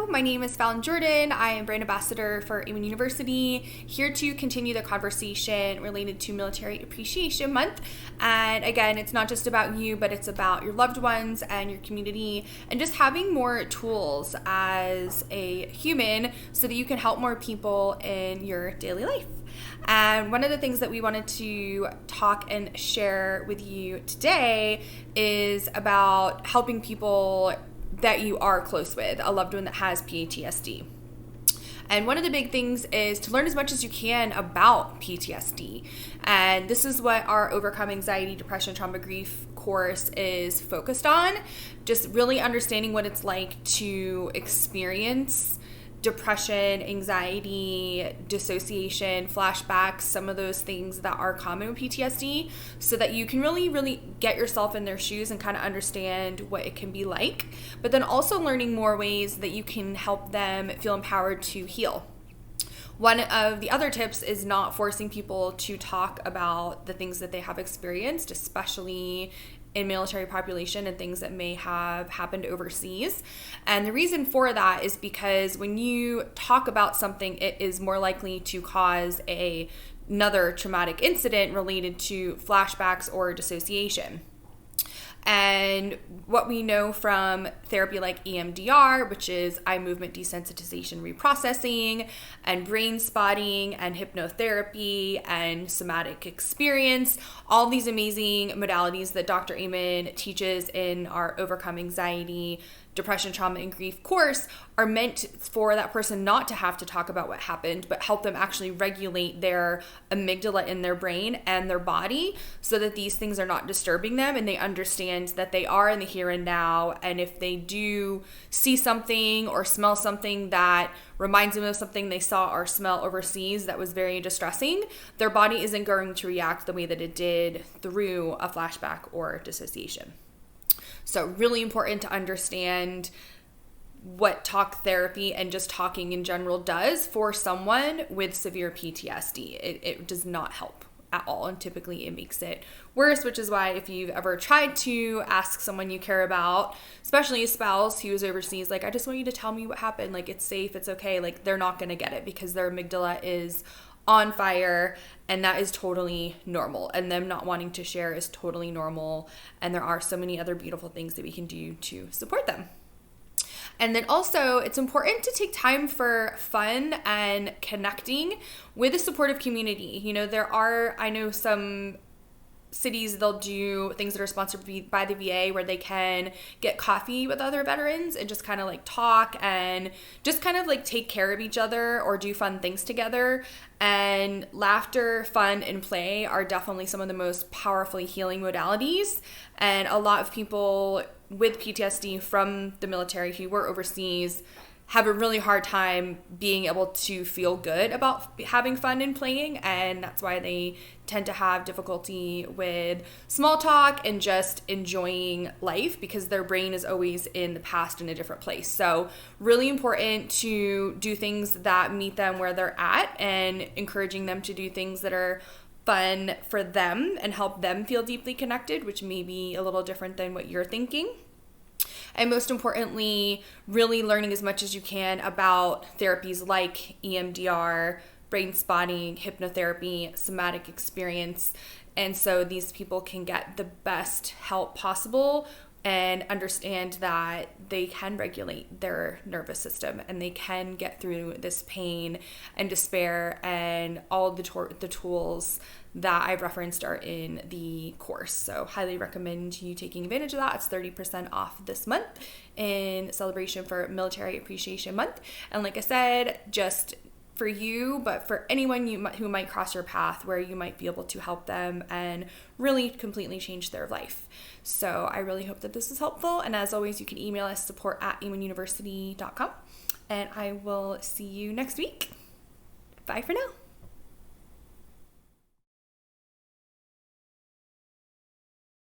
my name is Fallon Jordan. I am brand ambassador for Amen University, here to continue the conversation related to Military Appreciation Month. And again, it's not just about you, but it's about your loved ones and your community, and just having more tools as a human so that you can help more people in your daily life. And one of the things that we wanted to talk and share with you today is about helping people that you are close with, a loved one that has PTSD. And one of the big things is to learn as much as you can about PTSD. And this is what our Overcome Anxiety, Depression, Trauma, Grief course is focused on. Just really understanding what it's like to experience depression, anxiety, dissociation, flashbacks, some of those things that are common with PTSD, so that you can really get yourself in their shoes and kind of understand what it can be like, but then also learning more ways that you can help them feel empowered to heal. One of the other tips is not forcing people to talk about the things that they have experienced, especially in military population and things that may have happened overseas. And the reason for that is because when you talk about something, it is more likely to cause another traumatic incident related to flashbacks or dissociation. And what we know from therapy like EMDR, which is eye movement desensitization reprocessing, and brain spotting, and hypnotherapy, and somatic experience, all these amazing modalities that Dr. Amen teaches in our Overcome Anxiety, Depression, Trauma, and Grief course are meant for that person not to have to talk about what happened, but help them actually regulate their amygdala in their brain and their body so that these things are not disturbing them, and they understand that they are in the here and now. And if they do see something or smell something that reminds them of something they saw or smell overseas that was very distressing, their body isn't going to react the way that it did through a flashback or dissociation. So really important to understand what talk therapy and just talking in general does for someone with severe PTSD. It does not help at all, and typically it makes it worse, which is why if you've ever tried to ask someone you care about, especially a spouse who is overseas, like, I just want you to tell me what happened, like, it's safe, it's okay, like, they're not going to get it because their amygdala is on fire, and that is totally normal, and them not wanting to share is totally normal, and there are so many other beautiful things that we can do to support them. And then also, it's important to take time for fun and connecting with a supportive community. You know, I know some cities, they'll do things that are sponsored by the VA where they can get coffee with other veterans and just kind of like talk and just kind of like take care of each other or do fun things together. And laughter, fun, and play are definitely some of the most powerfully healing modalities. And a lot of people with PTSD from the military who were overseas have a really hard time being able to feel good about having fun and playing, and that's why they tend to have difficulty with small talk and just enjoying life because their brain is always in the past in a different place. So really important to do things that meet them where they're at and encouraging them to do things that are fun for them and help them feel deeply connected, which may be a little different than what you're thinking. And most importantly, really learning as much as you can about therapies like EMDR, brain spotting, hypnotherapy, somatic experience. And so these people can get the best help possible and understand that they can regulate their nervous system and they can get through this pain and despair, and all the tools that I've referenced are in the course. So highly recommend you taking advantage of that. It's 30% off this month in celebration for Military Appreciation Month. And like I said, just for you, but for anyone who might cross your path where you might be able to help them and really completely change their life. So I really hope that this is helpful. And as always, you can email us support@amenuniversity.com. And I will see you next week. Bye for now.